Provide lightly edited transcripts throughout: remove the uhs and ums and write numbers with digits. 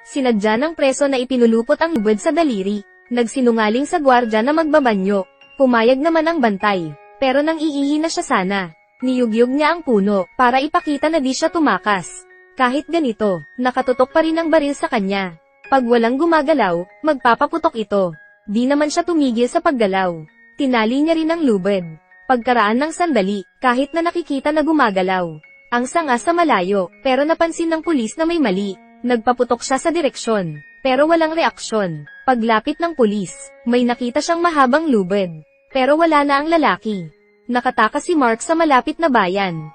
Sinadya ng preso na ipinulupot ang lubid sa daliri. Nagsinungaling sa gwardya na magbabanyo. Pumayag naman ang bantay. Pero nang iihi na siya sana, niyugyug niya ang puno, para ipakita na di siya tumakas. Kahit ganito, nakatutok pa rin ang baril sa kanya. Pag walang gumagalaw, magpapaputok ito. Di naman siya tumigil sa paggalaw. Tinali niya rin ang lubid. Pagkaraan ng sandali, kahit na nakikita na gumagalaw. Ang sanga sa malayo, pero napansin ng pulis na may mali. Nagpaputok siya sa direksyon, pero walang reaksyon. Paglapit ng pulis, may nakita siyang mahabang lubid. Pero wala na ang lalaki. Nakatakas si Mark sa malapit na bayan.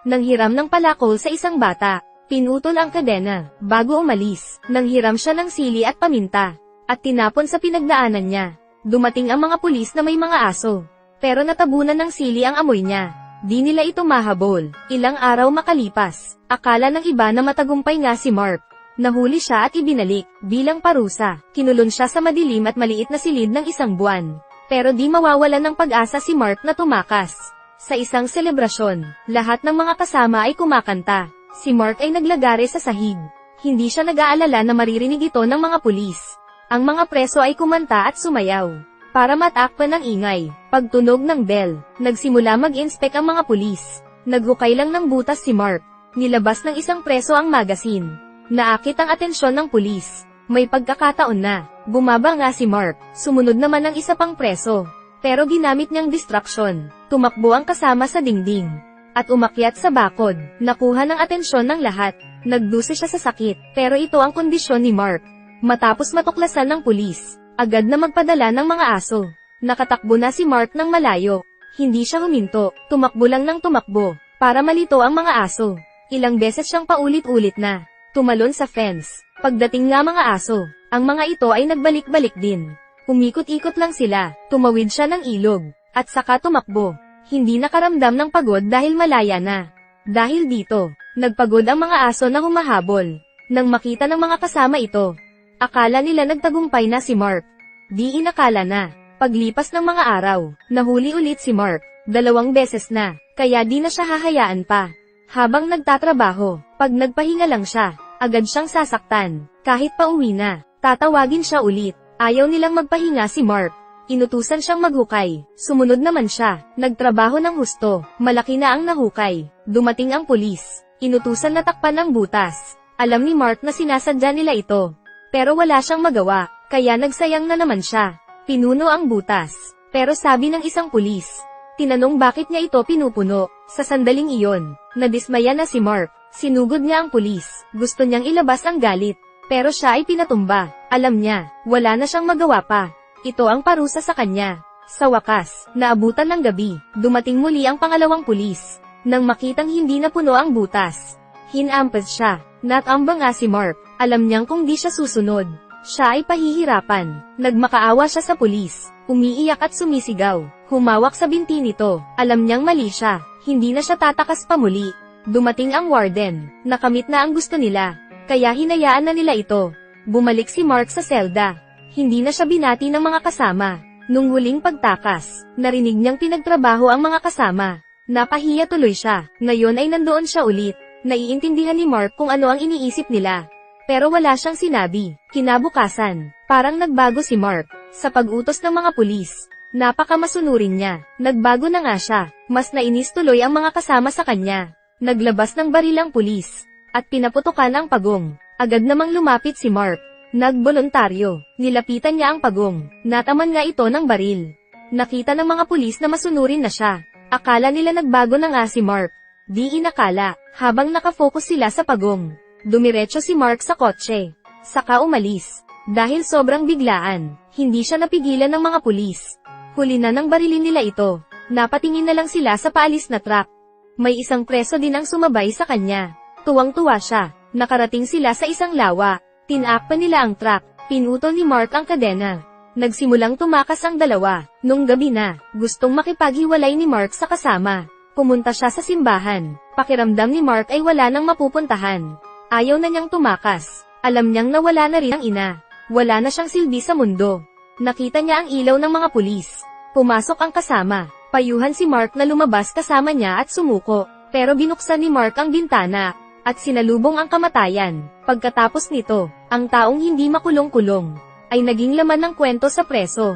Nanghiram ng palakol sa isang bata. Pinutol ang kadena. Bago umalis, nanghiram siya ng sili at paminta. At tinapon sa pinagdaanan niya. Dumating ang mga pulis na may mga aso. Pero natabunan ng sili ang amoy niya. Di nila ito mahabol. Ilang araw makalipas. Akala ng iba na matagumpay nga si Mark. Nahuli siya at ibinalik, bilang parusa. Kinulon siya sa madilim at maliit na silid ng isang buwan. Pero di mawawalan ng pag-asa si Mark na tumakas. Sa isang selebrasyon, lahat ng mga kasama ay kumakanta. Si Mark ay naglagare sa sahig. Hindi siya nag-aalala na maririnig ito ng mga pulis. Ang mga preso ay kumanta at sumayaw. Para matakpan ng ingay, pagtunog ng bell, nagsimula mag-inspect ang mga pulis. Naghukay lang ng butas si Mark. Nilabas ng isang preso ang magazine. Naakit ang atensyon ng pulis. May pagkakataon na, bumaba nga si Mark, sumunod naman ang isa pang preso. Pero ginamit niyang distraction, tumakbo ang kasama sa dingding. At umakyat sa bakod, nakuha ng atensyon ng lahat. Nagdusi siya sa sakit, pero ito ang kondisyon ni Mark. Matapos matuklasan ng pulis, agad na magpadala ng mga aso. Nakatakbo na si Mark ng malayo. Hindi siya huminto, tumakbo lang ng tumakbo, para malito ang mga aso. Ilang beses siyang paulit-ulit na tumalon sa fence. Pagdating nga mga aso, ang mga ito ay nagbalik-balik din. Umikot-ikot lang sila, tumawid siya ng ilog, at saka tumakbo. Hindi nakaramdam ng pagod dahil malaya na. Dahil dito, nagpagod ang mga aso na humahabol. Nang makita ng mga kasama ito, akala nila nagtagumpay na si Mark. Di inakala na, paglipas ng mga araw, nahuli ulit si Mark, 2 beses na, kaya di na siya hahayaan pa. Habang nagtatrabaho, pag nagpahinga lang siya, agad siyang sasaktan. Kahit pauwi na, tatawagin siya ulit. Ayaw nilang magpahinga si Mark. Inutusan siyang maghukay. Sumunod naman siya. Nagtrabaho ng husto. Malaki na ang nahukay. Dumating ang pulis. Inutusan na takpan ng butas. Alam ni Mark na sinasadya nila ito. Pero wala siyang magawa. Kaya nagsayang na naman siya. Pinuno ang butas. Pero sabi ng isang pulis. Tinanong bakit niya ito pinupuno. Sa sandaling iyon, nadismaya na si Mark. Sinugod niya ang pulis. Gusto niyang ilabas ang galit. Pero siya ay pinatumba. Alam niya, wala na siyang magawa pa. Ito ang parusa sa kanya. Sa wakas, naabutan ng gabi, dumating muli ang pangalawang pulis. Nang makitang hindi na puno ang butas, hinampas siya. Natamba nga si Mark. Alam niyang kung di siya susunod, siya ay pahihirapan. Nagmakaawa siya sa pulis. Umiiyak at sumisigaw. Humawak sa binti nito. Alam niyang mali siya. Hindi na siya tatakas pa muli. Dumating ang warden. Nakamit na ang gusto nila. Kaya hinayaan na nila ito. Bumalik si Mark sa selda. Hindi na siya binati ng mga kasama. Nung huling pagtakas, narinig niyang pinagtrabaho ang mga kasama. Napahiya tuloy siya. Ngayon ay nandoon siya ulit. Naiintindihan ni Mark kung ano ang iniisip nila. Pero wala siyang sinabi. Kinabukasan, parang nagbago si Mark. Sa pag-utos ng mga pulis, napakamasunurin niya. Nagbago na nga siya. Mas nainis tuloy ang mga kasama sa kanya. Naglabas ng baril ang pulis. At pinaputukan ang pagong. Agad namang lumapit si Mark. Nagboluntaryo. Nilapitan niya ang pagong. Nataman nga ito ng baril. Nakita ng mga pulis na masunurin na siya. Akala nila nagbago na nga si Mark. Di inakala, habang nakafocus sila sa pagong. Dumiretso si Mark sa kotse. Saka umalis. Dahil sobrang biglaan, hindi siya napigilan ng mga pulis. Huli na nang barilin nila ito. Napatingin na lang sila sa paalis na truck. May isang preso din ang sumabay sa kanya. Tuwang-tuwa siya. Nakarating sila sa isang lawa. Tinakpan nila ang truck. Pinutol ni Mark ang kadena. Nagsimulang tumakas ang dalawa. Nung gabi na, gustong makipaghiwalay ni Mark sa kasama. Pumunta siya sa simbahan. Pakiramdam ni Mark ay wala nang mapupuntahan. Ayaw na niyang tumakas. Alam niyang nawala na rin ang ina. Wala na siyang silbi sa mundo. Nakita niya ang ilaw ng mga pulis. Pumasok ang kasama. Payuhan si Mark na lumabas kasama niya at sumuko. Pero binuksan ni Mark ang bintana. at sinalubong ang kamatayan. Pagkatapos nito, ang taong hindi makulong-kulong, ay naging laman ng kwento sa preso.